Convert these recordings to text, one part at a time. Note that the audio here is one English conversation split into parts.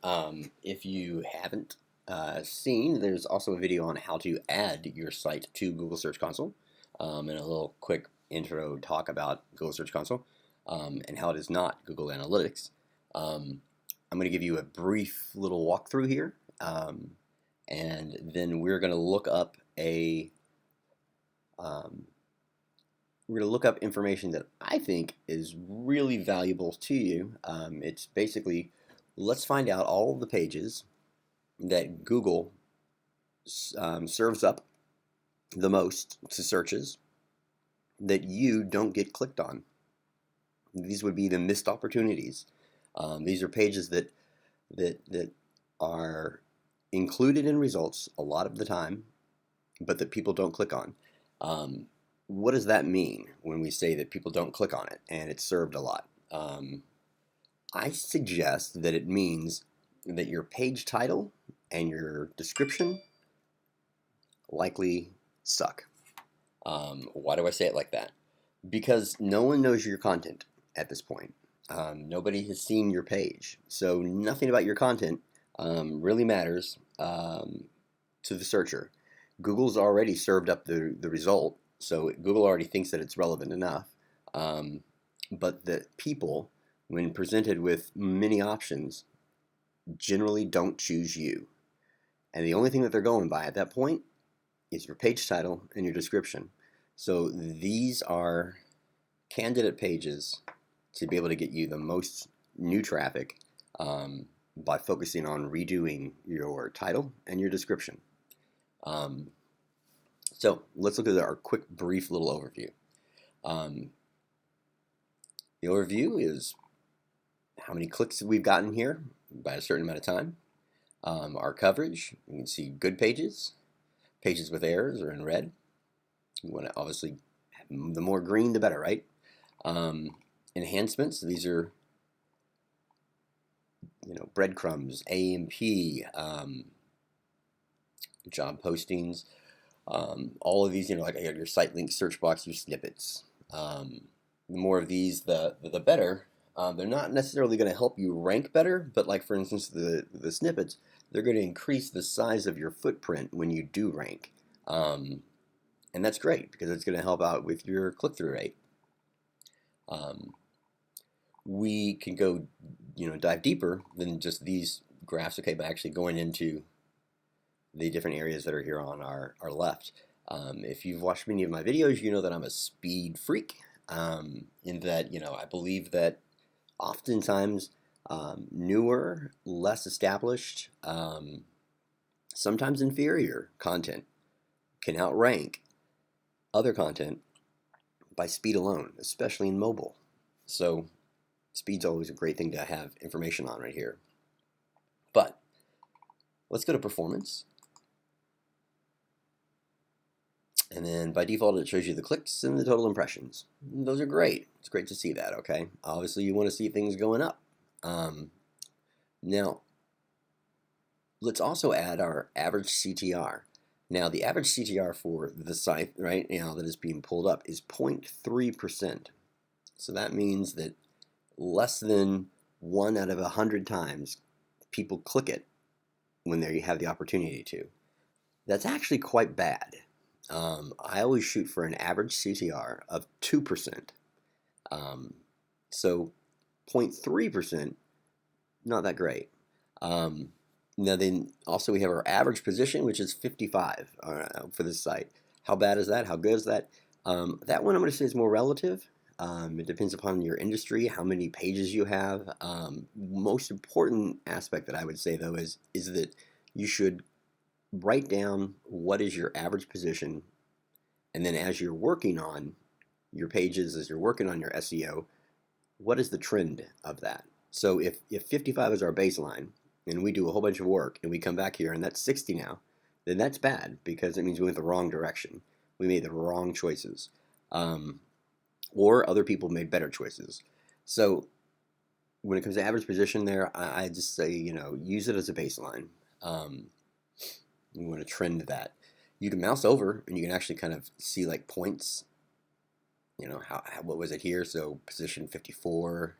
If you haven't seen, there's also a video on how to add your site to Google Search Console, and a little quick intro talk about Google Search Console and how it is not Google Analytics. I'm going to give you a brief little walkthrough here, and then we're going to look up information that I think is really valuable to you. It's basically, let's find out all of the pages that Google serves up the most to searches that you don't get clicked on. These would be the missed opportunities. These are pages that are included in results a lot of the time, but that people don't click on. What does that mean when we say that people don't click on it and it's served a lot? I suggest that it means that your page title and your description likely suck. Why do I say it like that? Because no one knows your content at this point. Nobody has seen your page, so nothing about your content really matters to the searcher. Google's already served up the result, so Google already thinks that it's relevant enough. But the people, when presented with many options, generally don't choose you. And the only thing that they're going by at that point is your page title and your description. So these are candidate pages to be able to get you the most new traffic by focusing on redoing your title and your description. So let's look at our quick, brief little overview. The overview is how many clicks we've gotten here by a certain amount of time. Our coverage, you can see good pages. Pages with errors are in red. You want to obviously, the more green, the better, right? Enhancements, these are, breadcrumbs, A&P, job postings, all of these, like your site link search box, your snippets. The more of these, the better. They're not necessarily going to help you rank better, but like for instance, the snippets, they're going to increase the size of your footprint when you do rank. And that's great because it's going to help out with your click-through rate. We can go, dive deeper than just these graphs, okay, but actually going into the different areas that are here on our left. If you've watched many of my videos, you know that I'm a speed freak, in that, I believe that oftentimes newer, less established, sometimes inferior content can outrank other content by speed alone, especially in mobile. So speed's always a great thing to have information on right here. But let's go to performance. And then by default, it shows you the clicks and the total impressions. Those are great. It's great to see that, okay? Obviously, you want to see things going up. Now, let's also add our average CTR. Now, the average CTR for the site right now that is being pulled up is 0.3%. So that means that less than 1 out of 100 times people click it when they have the opportunity to. That's actually quite bad. I always shoot for an average CTR of 2%. So 0.3%, not that great. Now then, also we have our average position, which is 55 for this site. How bad is that? How good is that? That one I'm going to say is more relative. It depends upon your industry, how many pages you have. Most important aspect that I would say, though, is that you should write down what is your average position, and then as you're working on your pages, as you're working on your SEO, what is the trend of that? So if 55 is our baseline, and we do a whole bunch of work, and we come back here, and that's 60 now, then that's bad, because it means we went the wrong direction. We made the wrong choices. Or other people made better choices. So when it comes to average position there, I just say, use it as a baseline. You want to trend that. You can mouse over and you can actually kind of see like points. What was it here? So position 54,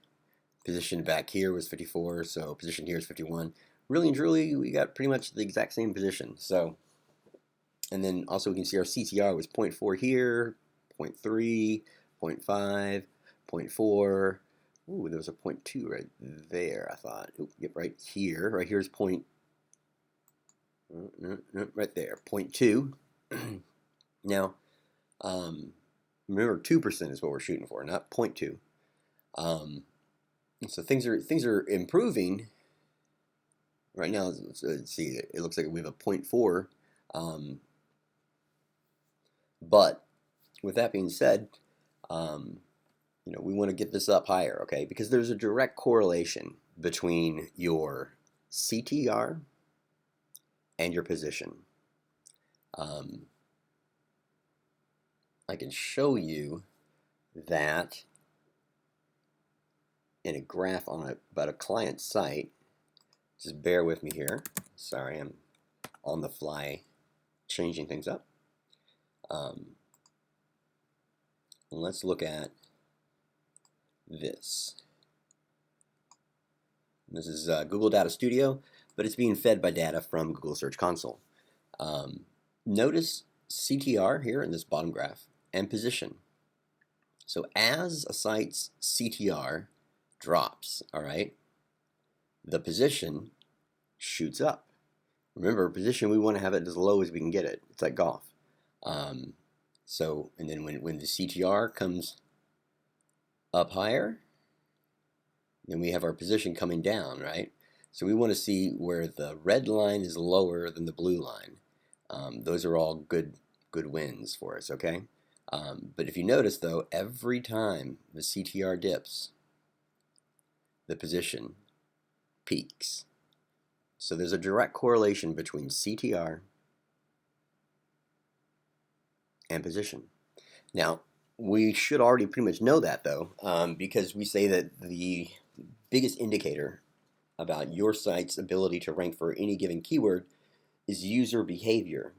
position back here was 54, so position here is 51. really and truly, we got pretty much the exact same position. So, and then also we can see our CTR was 0.4 here, 0.3, 0.5, 0.4. Ooh, there was a 0.2 right there, I thought. Ooh, yep, right here. Right here's point, right there, 0.2. Now, remember 2% is what we're shooting for, not 0.2. So things are improving. Right now, let's see, it looks like we have a 0.4. But with that being said, we want to get this up higher, okay? Because there's a direct correlation between your CTR and your position. I can show you that in a graph about a client site. Just bear with me here. Sorry, I'm on the fly changing things up. Let's look at this. This is Google Data Studio, but it's being fed by data from Google Search Console. Notice CTR here in this bottom graph and position. So as a site's CTR drops, all right, the position shoots up. Remember, position, we want to have it as low as we can get it. It's like golf. And then when the CTR comes up higher, then we have our position coming down, right? So we want to see where the red line is lower than the blue line. Those are all good wins for us, okay? But if you notice, though, every time the CTR dips, the position peaks. So there's a direct correlation between CTR and position. Now, we should already pretty much know that, though, because we say that the biggest indicator about your site's ability to rank for any given keyword is user behavior.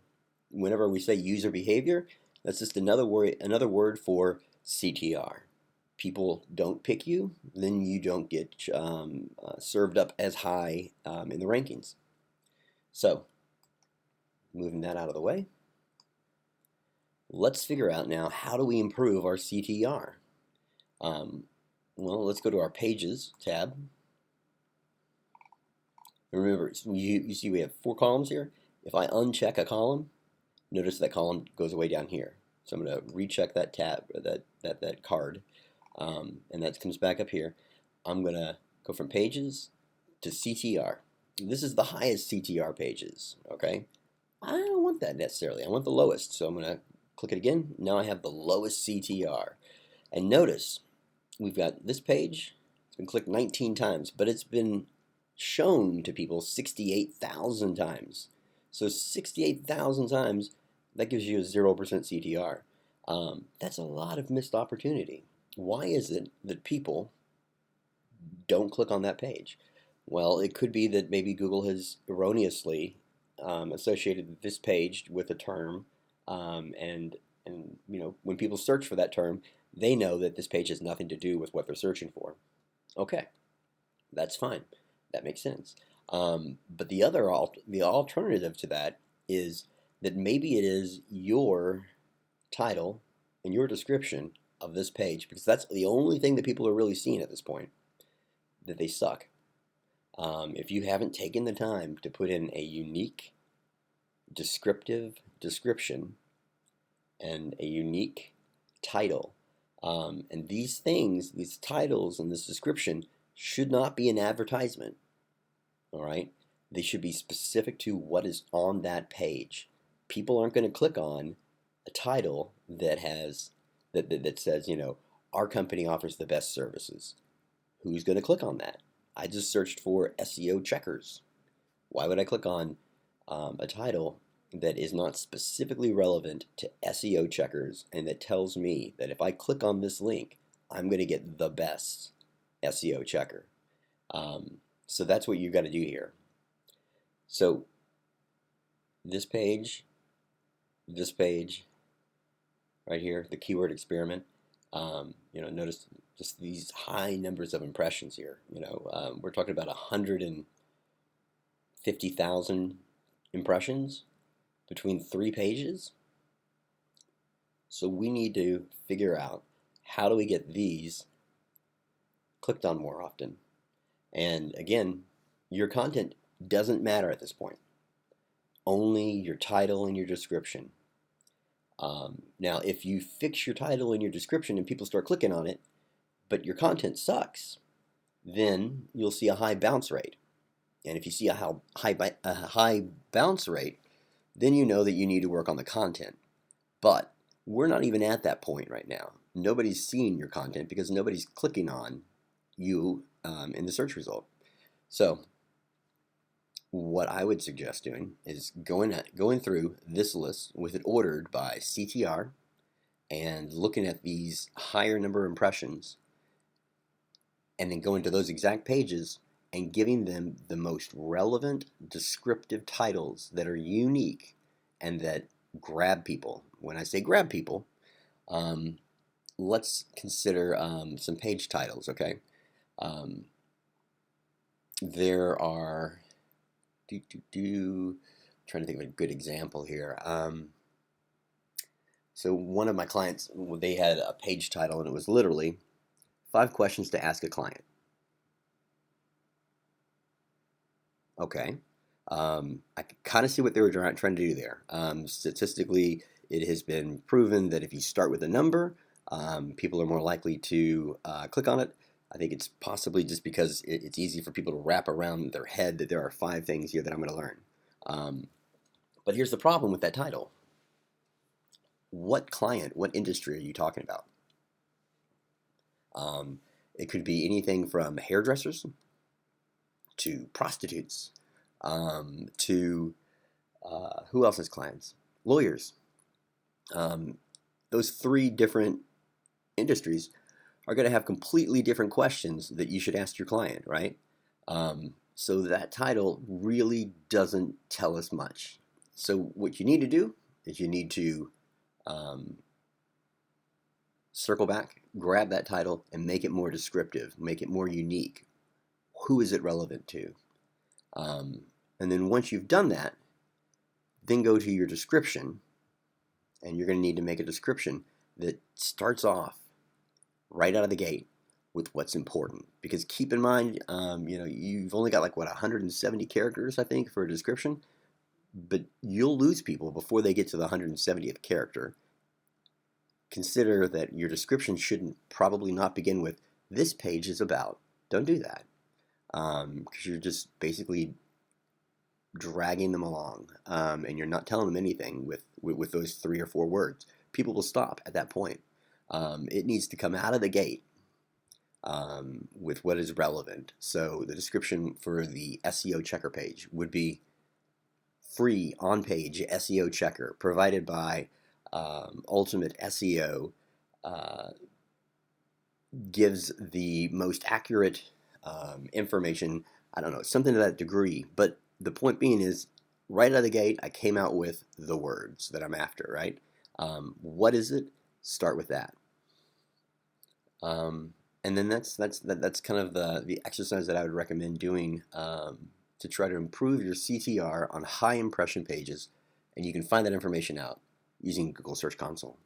Whenever we say user behavior, that's just another word for CTR. People don't pick you, then you don't get served up as high in the rankings. So, moving that out of the way, let's figure out now, how do we improve our CTR? Well, let's go to our Pages tab. Remember, you see we have 4 columns here. If I uncheck a column, notice that column goes away down here. So I'm going to recheck that tab, or that card, and that comes back up here. I'm going to go from Pages to CTR. This is the highest CTR pages, okay? I don't want that necessarily. I want the lowest. So I'm going to click it again. Now I have the lowest CTR. And notice, we've got this page. It's been clicked 19 times, but it's been shown to people 68,000 times. So 68,000 times, that gives you a 0% CTR. That's a lot of missed opportunity. Why is it that people don't click on that page? Well, it could be that maybe Google has erroneously associated this page with a term, and when people search for that term, they know that this page has nothing to do with what they're searching for. Okay, that's fine. That makes sense. But the alternative to that is that maybe it is your title and your description of this page, because that's the only thing that people are really seeing at this point, that they suck. If you haven't taken the time to put in a unique, descriptive description and a unique title, and these things, these titles and this description, should not be an advertisement. All right, they should be specific to what is on that page. People aren't going to click on a title that says, our company offers the best services. Who's going to click on that? I just searched for SEO checkers. Why would I click on a title that is not specifically relevant to SEO checkers, and that tells me that if I click on this link, I'm going to get the best SEO checker? So that's what you've got to do here. So this page, right here, the keyword experiment, notice just these high numbers of impressions here. We're talking about 100 50,000 impressions between 3 pages. So we need to figure out how do we get these clicked on more often. And again, your content doesn't matter at this point. Only your title and your description. Now, if you fix your title and your description and people start clicking on it, but your content sucks, then you'll see a high bounce rate. And if you see a high bounce rate, then you know that you need to work on the content. But we're not even at that point right now. Nobody's seeing your content because nobody's clicking on you in the search result. So what I would suggest doing is going through this list with it ordered by CTR and looking at these higher number of impressions, and then going to those exact pages and giving them the most relevant descriptive titles that are unique and that grab people. When I say grab people, let's consider some page titles, okay? There are, trying to think of a good example here. So one of my clients, they had a page title, and it was literally 5 questions to ask a client. Okay. I can kind of see what they were trying to do there. Statistically, it has been proven that if you start with a number, people are more likely to click on it. I think it's possibly just because it's easy for people to wrap around their head that there are 5 things here that I'm going to learn. But here's the problem with that title. What client, what industry are you talking about? It could be anything from hairdressers to prostitutes to who else has clients? Lawyers. Those 3 different industries are going to have completely different questions that you should ask your client, right? So that title really doesn't tell us much. So what you need to do is you need to circle back, grab that title, and make it more descriptive, make it more unique. Who is it relevant to? And then once you've done that, then go to your description, and you're going to need to make a description that starts off right out of the gate with what's important. Because keep in mind, you've only got 170 characters, I think, for a description, but you'll lose people before they get to the 170th character. Consider that your description shouldn't probably not begin with "this page is about." Don't do that, because you're just basically dragging them along, and you're not telling them anything with those 3 or 4 words. People will stop at that point. It needs to come out of the gate with what is relevant. So the description for the SEO checker page would be free on-page SEO checker provided by Ultimate SEO, gives the most accurate information. I don't know, something to that degree. But the point being is, right out of the gate, I came out with the words that I'm after, right? What is it? Start with that. And then that's kind of the exercise that I would recommend doing to try to improve your CTR on high impression pages. And you can find that information out using Google Search Console.